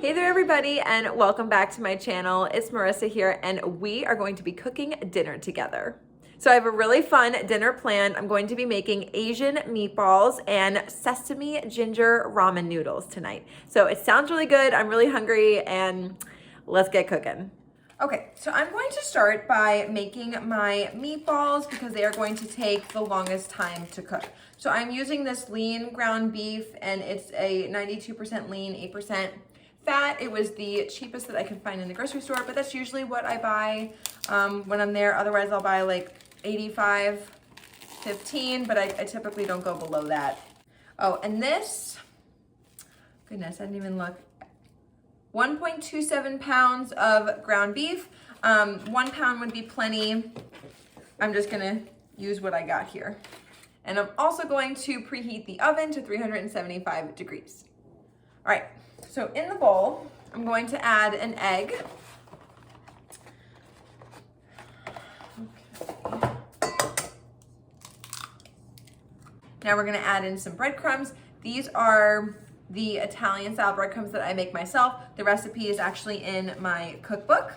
Hey there everybody, and welcome back to my channel. It's Marissa here, and we are going to be cooking dinner together. So I have a really fun dinner planned. I'm going to be making Asian meatballs and sesame ginger ramen noodles tonight. So it sounds really good. I'm really hungry, and let's get cooking. Okay, so I'm going to start by making my meatballs because they are going to take the longest time to cook. So I'm using this lean ground beef, and it's a 92% lean, 8% fat. It was the cheapest that I could find in the grocery store, but that's usually what I buy when I'm there. Otherwise, I'll buy like 85, 15, but I typically don't go below that. Oh, and this, goodness, I didn't even look. 1.27 pounds of ground beef. 1 pound would be plenty. I'm just gonna use what I got here. And I'm also going to preheat the oven to 375 degrees. All right, so in the bowl, I'm going to add an egg. Okay. Now we're gonna add in some breadcrumbs. These are the Italian style breadcrumbs that I make myself. The recipe is actually in my cookbook.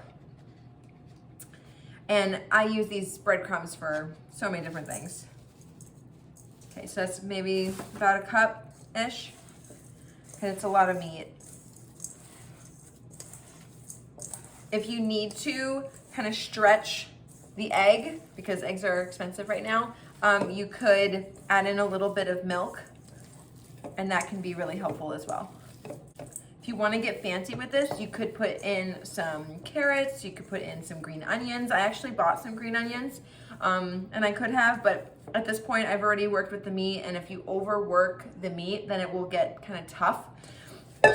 And I use these breadcrumbs for so many different things. Okay, so that's maybe about a cup-ish. And it's a lot of meat. If you need to kind of stretch the egg, because eggs are expensive right now, you could add in a little bit of milk, and that can be really helpful as well. If you want to get fancy with this, you could put in some carrots, you could put in some green onions. I actually bought some green onions, and I could have, but at this point I've already worked with the meat, and if you overwork the meat, then it will get kind of tough.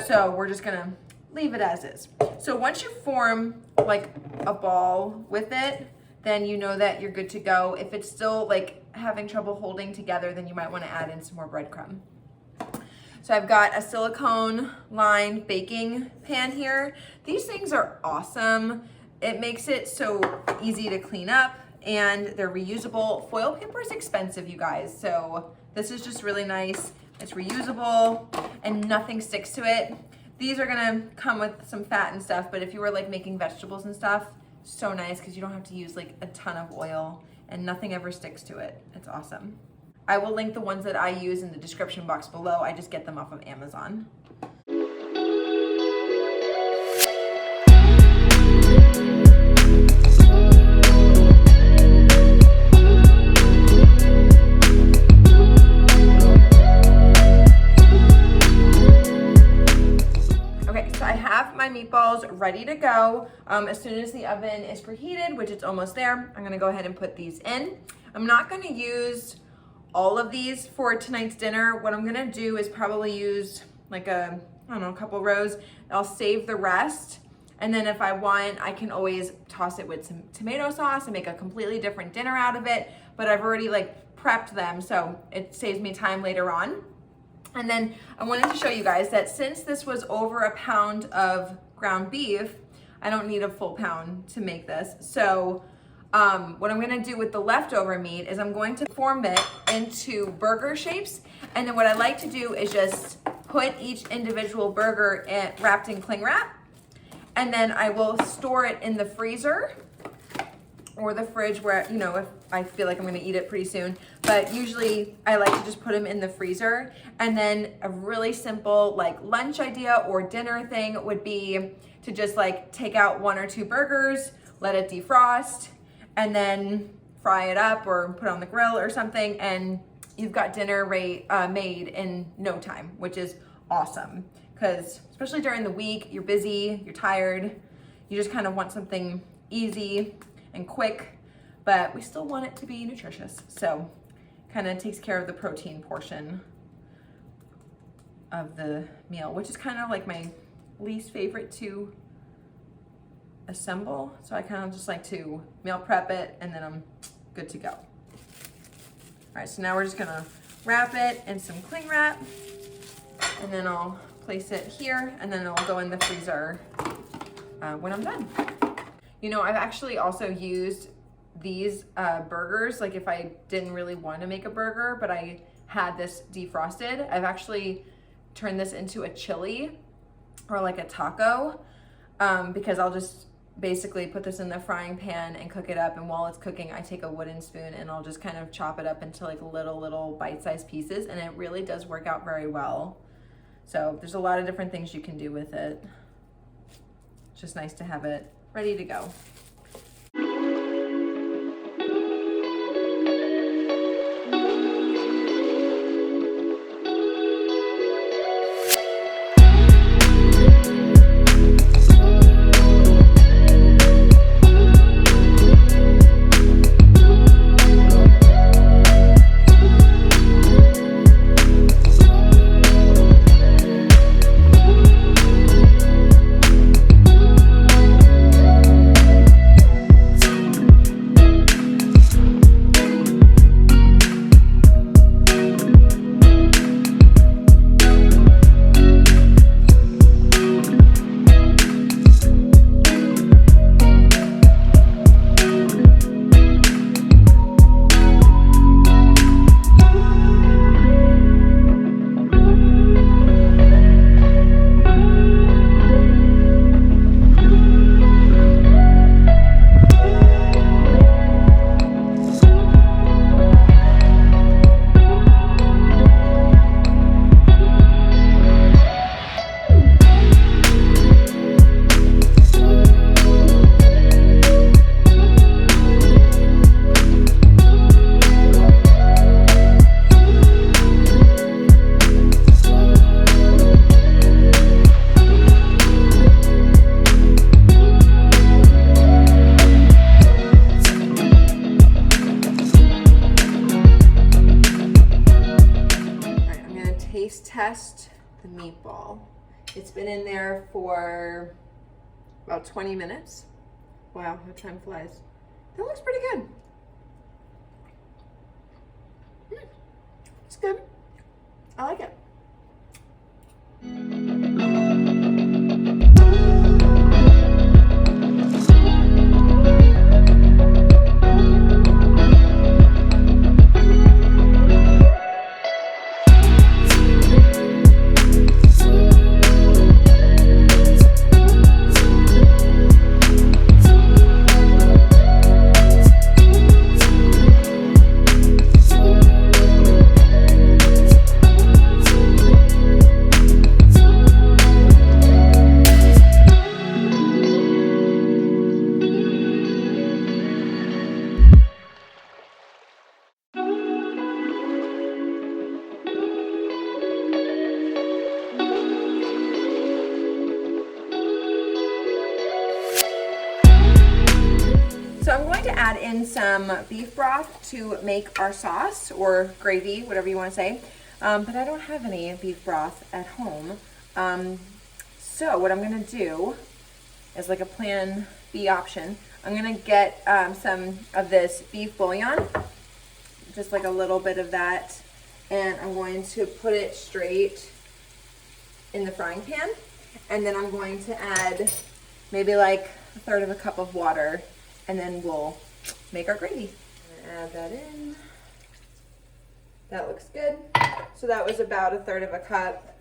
So we're just gonna leave it as is. So once you form like a ball with it, then you know that you're good to go. If it's still like having trouble holding together, then you might want to add in some more breadcrumb. So I've got a silicone lined baking pan here. These things are awesome. It makes it so easy to clean up, and they're reusable. Foil paper is expensive, you guys, so this is just really nice. It's reusable and nothing sticks to it. These are gonna come with some fat and stuff, but if you were like making vegetables and stuff, so nice because you don't have to use like a ton of oil and nothing ever sticks to it. It's awesome. I will link the ones that I use in the description box below. I just get them off of Amazon. Okay, so I have my meatballs ready to go. As soon as the oven is preheated, which it's almost there, I'm gonna go ahead and put these in. I'm not gonna use all of these for tonight's dinner. What I'm gonna do is probably use like a couple rows. I'll save the rest. And then if I want, I can always toss it with some tomato sauce and make a completely different dinner out of it. But I've already like prepped them, so it saves me time later on. And then I wanted to show you guys that since this was over a pound of ground beef, I don't need a full pound to make this. So what I'm gonna do with the leftover meat is I'm going to form it into burger shapes. And then what I like to do is just put each individual burger wrapped in cling wrap. And then I will store it in the freezer or the fridge where, you know, if I feel like I'm gonna eat it pretty soon. But usually I like to just put them in the freezer. And then a really simple like lunch idea or dinner thing would be to just like take out 1 or 2 burgers, let it defrost, and then fry it up or put it on the grill or something, and you've got dinner made in no time, which is awesome. Because especially during the week, you're busy, you're tired, you just kind of want something easy and quick, but we still want it to be nutritious. So kind of takes care of the protein portion of the meal, which is kind of like my least favorite to assemble. So I kind of just like to meal prep it and then I'm good to go. All right, so now we're just gonna wrap it in some cling wrap, and then I'll place it here, and then it'll go in the freezer when I'm done. You know, I've actually also used these burgers, like if I didn't really want to make a burger, but I had this defrosted, I've actually turned this into a chili or like a taco, because I'll just basically put this in the frying pan and cook it up, and while it's cooking I take a wooden spoon and I'll just kind of chop it up into like little bite-sized pieces, and it really does work out very well. So there's a lot of different things you can do with it. It's just nice to have it ready to go. Test the meatball. It's been in there for about 20 minutes. Wow, how time flies. That looks pretty good. It's good. I like it. So I'm going to add in some beef broth to make our sauce, or gravy, whatever you want to say. But I don't have any beef broth at home. So what I'm going to do is, like a plan B option, I'm going to get some of this beef bouillon, just like a little bit of that, and I'm going to put it straight in the frying pan. And then I'm going to add maybe like 1/3 of a cup of water, and then we'll make our gravy. I'm gonna add that in. That looks good. So that was about 1/3 of a cup.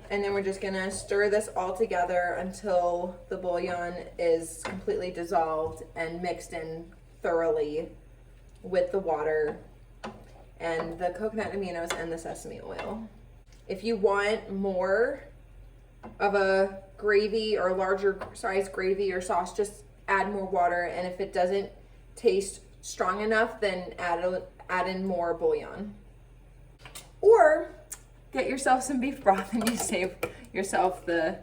And then we're just gonna stir this all together until the bouillon is completely dissolved and mixed in thoroughly with the water and the coconut aminos and the sesame oil. If you want more of a gravy or larger size gravy or sauce, just add more water, and if it doesn't taste strong enough, then add in more bouillon. Or get yourself some beef broth and you save yourself the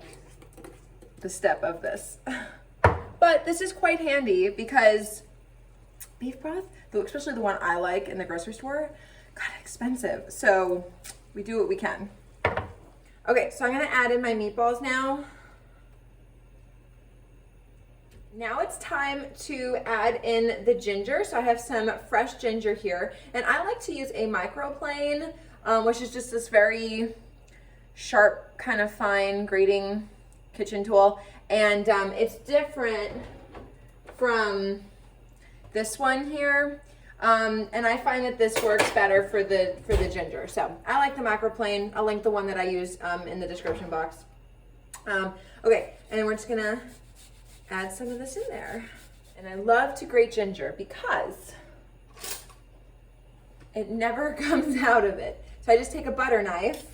step of this. But this is quite handy because beef broth, especially the one I like in the grocery store, got expensive. So we do what we can. Okay, so I'm gonna add in my meatballs now. Now it's time to add in the ginger. So I have some fresh ginger here, and I like to use a microplane, which is just this very sharp, kind of fine grating kitchen tool. And it's different from this one here. And I find that this works better for the ginger. So I like the microplane. I'll link the one that I use in the description box. Okay, and we're just gonna add some of this in there. And I love to grate ginger because it never comes out of it. So I just take a butter knife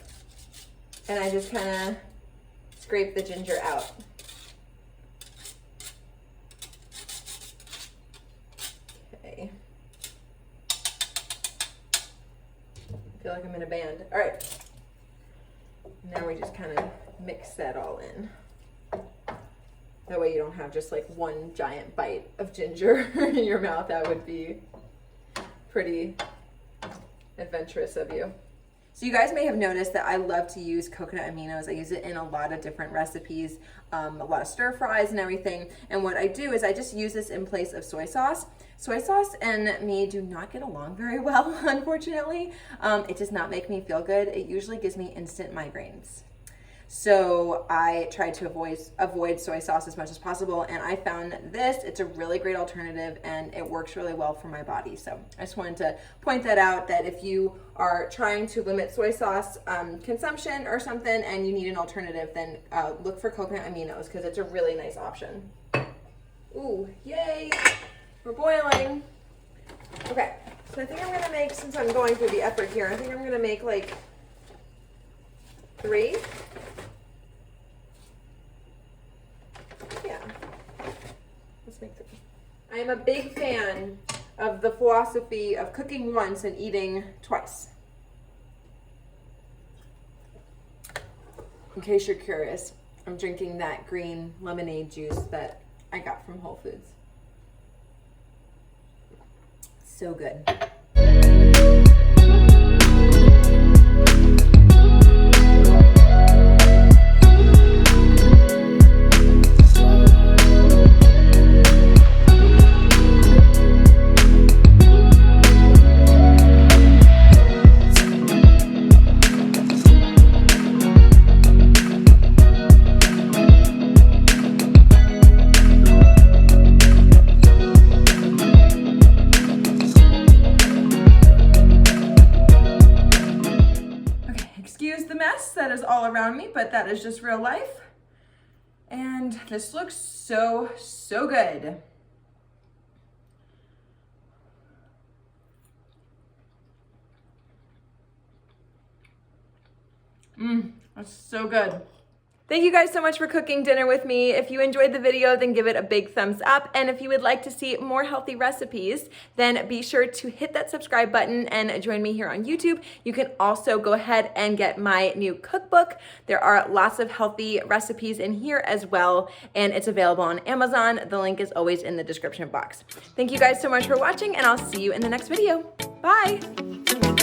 and I just kind of scrape the ginger out. Okay. I feel like I'm in a band. All right. Now we just kind of mix that all in. That way you don't have just like one giant bite of ginger in your mouth. That would be pretty adventurous of you. So you guys may have noticed that I love to use coconut aminos. I use it in a lot of different recipes, a lot of stir fries and everything. And what I do is I just use this in place of soy sauce. Soy sauce and me do not get along very well, unfortunately. It does not make me feel good. It usually gives me instant migraines. So I try to avoid soy sauce as much as possible, and I found this. It's a really great alternative and it works really well for my body. So I just wanted to point that out, that if you are trying to limit soy sauce consumption or something and you need an alternative, then look for coconut aminos because it's a really nice option. Ooh, yay, we're boiling. Okay, so I think I'm gonna make, since I'm going through the effort here, I think I'm gonna make like 3. Yeah, let's make 3. I am a big fan of the philosophy of cooking once and eating twice. In case you're curious, I'm drinking that green lemonade juice that I got from Whole Foods. So good. That is all around me, but that is just real life. And this looks so, so good. That's so good. Thank you guys so much for cooking dinner with me. If you enjoyed the video, then give it a big thumbs up. And if you would like to see more healthy recipes, then be sure to hit that subscribe button and join me here on YouTube. You can also go ahead and get my new cookbook. There are lots of healthy recipes in here as well, and it's available on Amazon. The link is always in the description box. Thank you guys so much for watching, and I'll see you in the next video. Bye.